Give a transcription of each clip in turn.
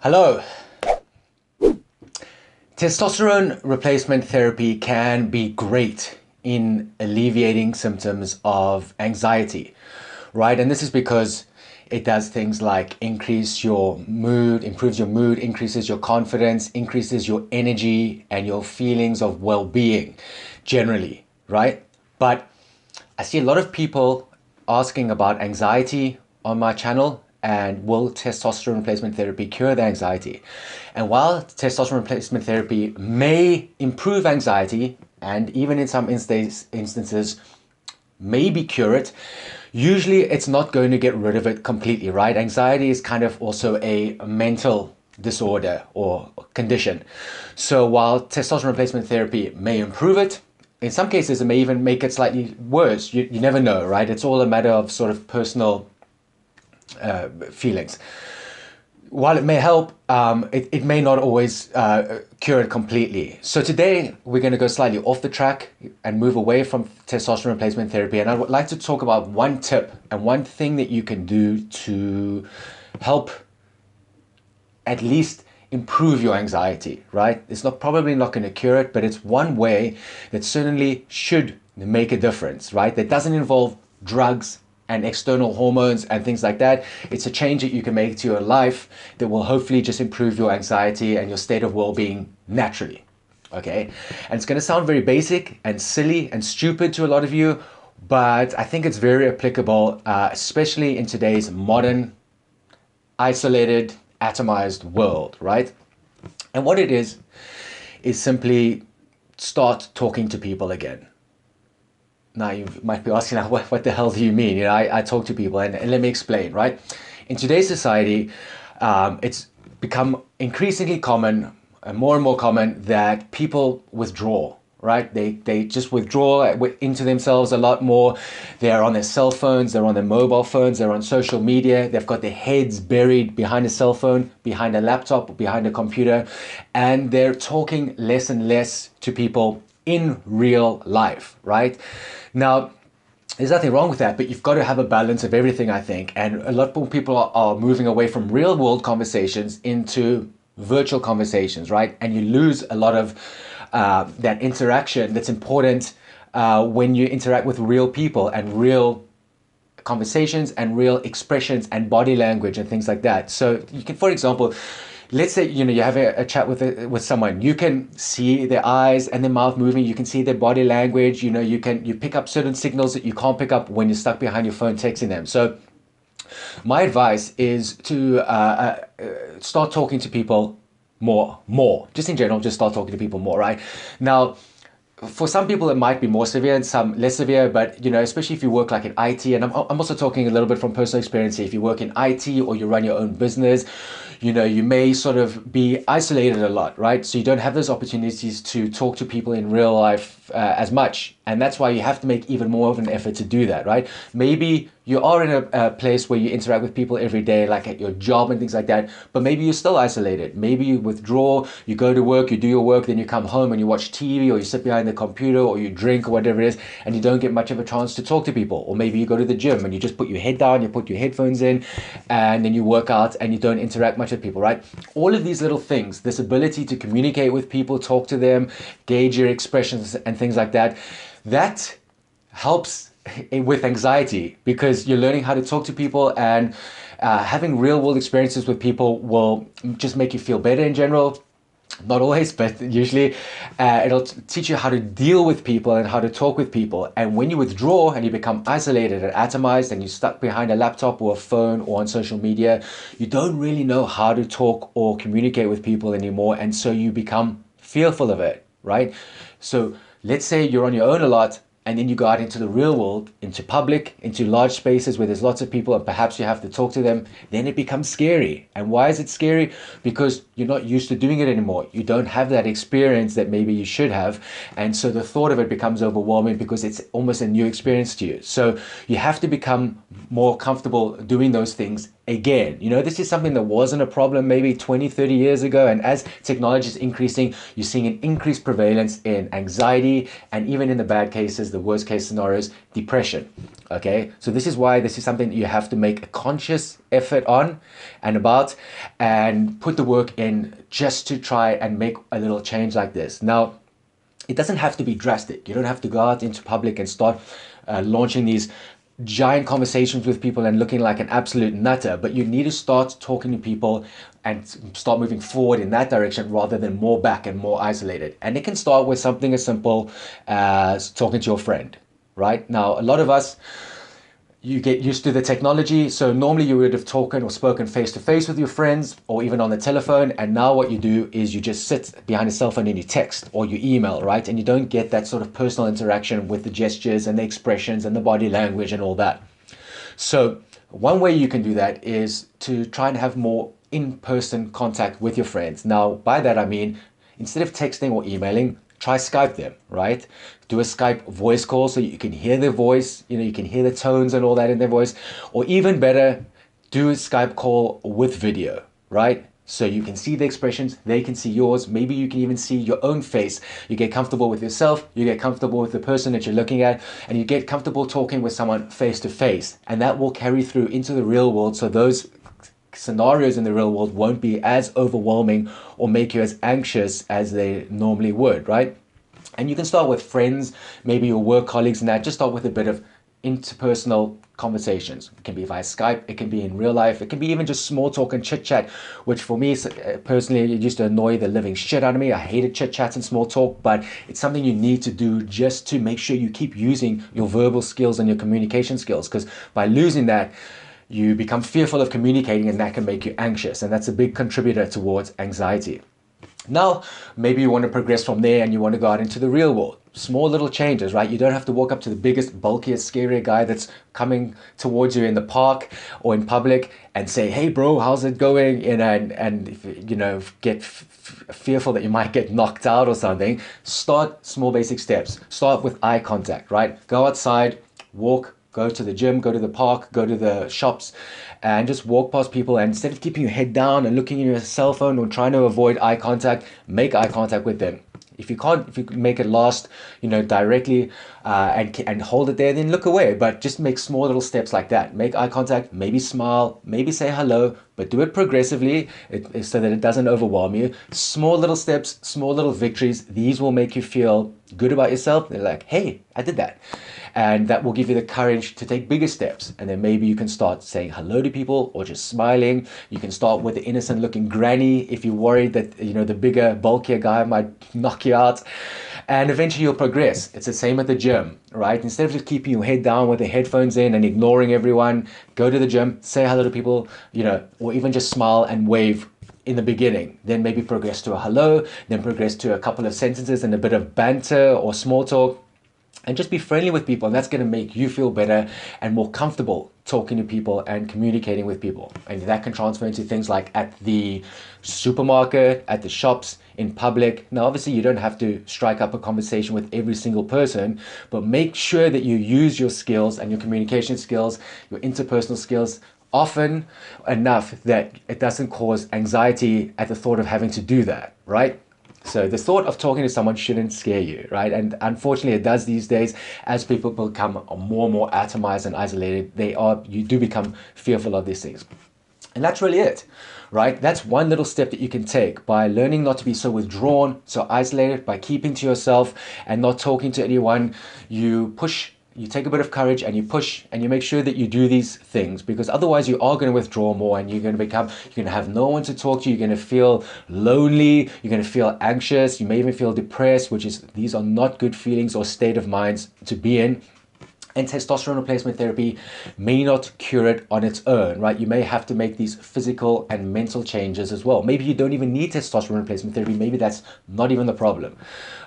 Hello. Testosterone replacement therapy can be great in alleviating symptoms of anxiety, right? And this is because it does things like increase your mood, improves your mood, increases your confidence, increases your energy and your feelings of well-being generally, right? But I see a lot of people asking about anxiety on my channel, and will testosterone replacement therapy cure the anxiety? And while testosterone replacement therapy may improve anxiety, and even in some instances maybe cure it, usually it's not going to get rid of it completely, right? Anxiety is kind of also a mental disorder or condition. So while testosterone replacement therapy may improve it, in some cases it may even make it slightly worse. You never know, right? It's all a matter of sort of personal feelings. While it may help, it may not always cure it completely. So today we're going to go slightly off the track and move away from testosterone replacement therapy. And I would like to talk about one tip and one thing that you can do to help at least improve your anxiety, right? It's probably not going to cure it, but it's one way that certainly should make a difference, right? That doesn't involve drugs and external hormones and things like that. It's a change that you can make to your life that will hopefully just improve your anxiety and your state of well-being naturally, okay? And it's going to sound very basic and silly and stupid to a lot of you, but I think it's very applicable, especially in today's modern, isolated, atomized world, right? And what it is simply start talking to people again. Now you might be asking, what the hell do you mean? You know, I talk to people, and let me explain, right? In today's society, it's become increasingly common and more common that people withdraw, right? They just withdraw into themselves a lot more. They're on their cell phones, they're on their mobile phones, they're on social media, they've got their heads buried behind a cell phone, behind a laptop, behind a computer, and they're talking less and less to people in real life, right? Now, there's nothing wrong with that, but you've got to have a balance of everything, I think. And a lot more people are moving away from real world conversations into virtual conversations, right? And you lose a lot of that interaction that's important when you interact with real people and real conversations and real expressions and body language and things like that. So you can, for example, let's say, you know, you have a chat with someone. You can see their eyes and their mouth moving. You can see their body language. You know, you pick up certain signals that you can't pick up when you're stuck behind your phone texting them. So my advice is to start talking to people more. Just in general, just start talking to people more, right? Now, for some people it might be more severe and some less severe, but you know, especially if you work like in IT, and I'm also talking a little bit from personal experience here. If you work in IT or you run your own business, you know, you may sort of be isolated a lot, right? So you don't have those opportunities to talk to people in real life as much. And that's why you have to make even more of an effort to do that, right? Maybe you are in a place where you interact with people every day, like at your job and things like that, but maybe you're still isolated. Maybe you withdraw, you go to work, you do your work, then you come home and you watch TV, or you sit behind the computer, or you drink, or whatever it is, and you don't get much of a chance to talk to people. Or maybe you go to the gym and you just put your head down, you put your headphones in, and then you work out and you don't interact much with people, right? All of these little things, this ability to communicate with people, talk to them, gauge your expressions and things like that, that helps with anxiety, because you're learning how to talk to people, and having real world experiences with people will just make you feel better in general. Not always, but usually it'll teach you how to deal with people and how to talk with people. And when you withdraw and you become isolated and atomized and you're stuck behind a laptop or a phone or on social media, you don't really know how to talk or communicate with people anymore. And so you become fearful of it, right? So let's say you're on your own a lot, and then you go out into the real world, into public, into large spaces where there's lots of people, and perhaps you have to talk to them, then it becomes scary. And why is it scary? Because you're not used to doing it anymore. You don't have that experience that maybe you should have. And so the thought of it becomes overwhelming because it's almost a new experience to you. So you have to become more comfortable doing those things again. You know, this is something that wasn't a problem maybe 20, 30 years ago. And as technology is increasing, you're seeing an increased prevalence in anxiety, and even in the bad cases, the worst case scenarios, depression. Okay, so this is why this is something that you have to make a conscious effort on and about, and put the work in just to try and make a little change like this. Now, it doesn't have to be drastic. You don't have to go out into public and start launching these giant conversations with people and looking like an absolute nutter, but you need to start talking to people and start moving forward in that direction rather than more back and more isolated. And it can start with something as simple as talking to your friend, right? Now, a lot of us, you get used to the technology. So normally you would have talked or spoken face to face with your friends or even on the telephone. And now what you do is you just sit behind a cell phone and you text or you email, right? And you don't get that sort of personal interaction with the gestures and the expressions and the body language and all that. So one way you can do that is to try and have more in-person contact with your friends. Now, by that I mean, instead of texting or emailing, try Skype them, right? Do a Skype voice call so you can hear their voice, you know, you can hear the tones and all that in their voice. Or even better, do a Skype call with video, right? So you can see the expressions, they can see yours. Maybe you can even see your own face. You get comfortable with yourself, you get comfortable with the person that you're looking at, and you get comfortable talking with someone face to face. And that will carry through into the real world. So those scenarios in the real world won't be as overwhelming or make you as anxious as they normally would, right? And you can start with friends, maybe your work colleagues, and that just start with a bit of interpersonal conversations. It can be via Skype, it can be in real life, it can be even just small talk and chit chat, which for me personally, it used to annoy the living shit out of me. I hated chit chats and small talk, but it's something you need to do just to make sure you keep using your verbal skills and your communication skills, because by losing that, you become fearful of communicating, and that can make you anxious, and that's a big contributor towards anxiety. Now, maybe you want to progress from there and you want to go out into the real world. Small little changes, right? You don't have to walk up to the biggest, bulkiest, scarier guy that's coming towards you in the park or in public and say, hey bro, how's it going? And if, you know, get fearful that you might get knocked out or something. Start small basic steps. Start with eye contact, right? Go outside, walk, go to the gym, go to the park, go to the shops, and just walk past people. And instead of keeping your head down and looking at your cell phone or trying to avoid eye contact, make eye contact with them. If you can't, if you can make it last, you know, directly and hold it there, then look away. But just make small little steps like that. Make eye contact, maybe smile, maybe say hello, but do it progressively so that it doesn't overwhelm you. Small little steps, small little victories. These will make you feel good about yourself. They're like, hey, I did that. And that will give you the courage to take bigger steps. And then maybe you can start saying hello to people or just smiling. You can start with the innocent looking granny if you're worried that, you know, the bigger, bulkier guy might knock you out. And eventually you'll progress. It's the same at the gym, right? Instead of just keeping your head down with the headphones in and ignoring everyone, go to the gym, say hello to people, you know, or even just smile and wave in the beginning. Then maybe progress to a hello, then progress to a couple of sentences and a bit of banter or small talk. And just be friendly with people, and that's going to make you feel better and more comfortable talking to people and communicating with people. And that can transfer into things like at the supermarket, at the shops, in public. Now, obviously, you don't have to strike up a conversation with every single person, but make sure that you use your skills and your communication skills, your interpersonal skills, often enough that it doesn't cause anxiety at the thought of having to do that, right? So the thought of talking to someone shouldn't scare you, right? And unfortunately it does these days. As people become more and more atomized and isolated, you do become fearful of these things. And that's really it, right? That's one little step that you can take by learning not to be so withdrawn, so isolated, by keeping to yourself and not talking to anyone. You take a bit of courage and you push and you make sure that you do these things, because otherwise you are going to withdraw more and you're going to have no one to talk to. You're going to feel lonely. You're going to feel anxious. You may even feel depressed, these are not good feelings or state of minds to be in. And testosterone replacement therapy may not cure it on its own, right? You may have to make these physical and mental changes as well. Maybe you don't even need testosterone replacement therapy. Maybe that's not even the problem,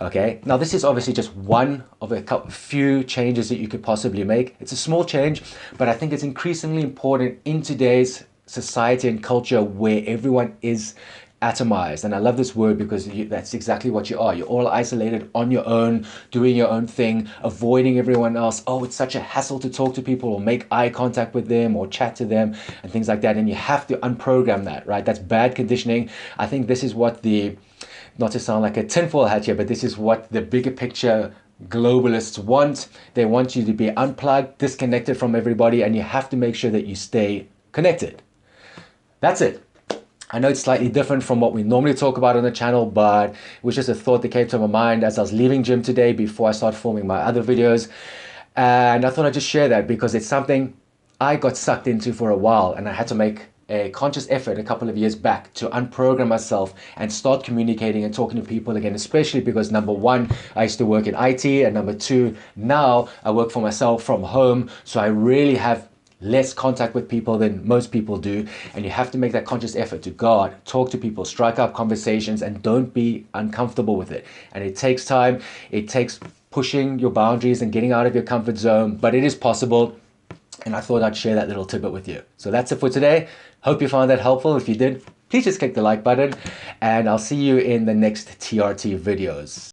okay? Now, this is obviously just one of a few changes that you could possibly make. It's a small change, but I think it's increasingly important in today's society and culture where everyone is atomized. And I love this word because that's exactly what you are. You're all isolated on your own, doing your own thing, avoiding everyone else. Oh, it's such a hassle to talk to people or make eye contact with them or chat to them and things like that. And you have to unprogram that, right? That's bad conditioning. I think this is what not to sound like a tinfoil hat here, but this is what the bigger picture globalists want. They want you to be unplugged, disconnected from everybody, and you have to make sure that you stay connected. That's it. I know it's slightly different from what we normally talk about on the channel, but it was just a thought that came to my mind as I was leaving gym today before I start filming my other videos. And I thought I'd just share that because it's something I got sucked into for a while, and I had to make a conscious effort a couple of years back to unprogram myself and start communicating and talking to people again, especially because number one, I used to work in IT, and number two, now I work for myself from home. So I really have less contact with people than most people do, and you have to make that conscious effort to go out, talk to people, strike up conversations, and don't be uncomfortable with it. And it takes time, it takes pushing your boundaries and getting out of your comfort zone, but it is possible. And I thought I'd share that little tidbit with you. So that's it for today. Hope you found that helpful. If you did, please just click the like button, and I'll see you in the next TRT videos.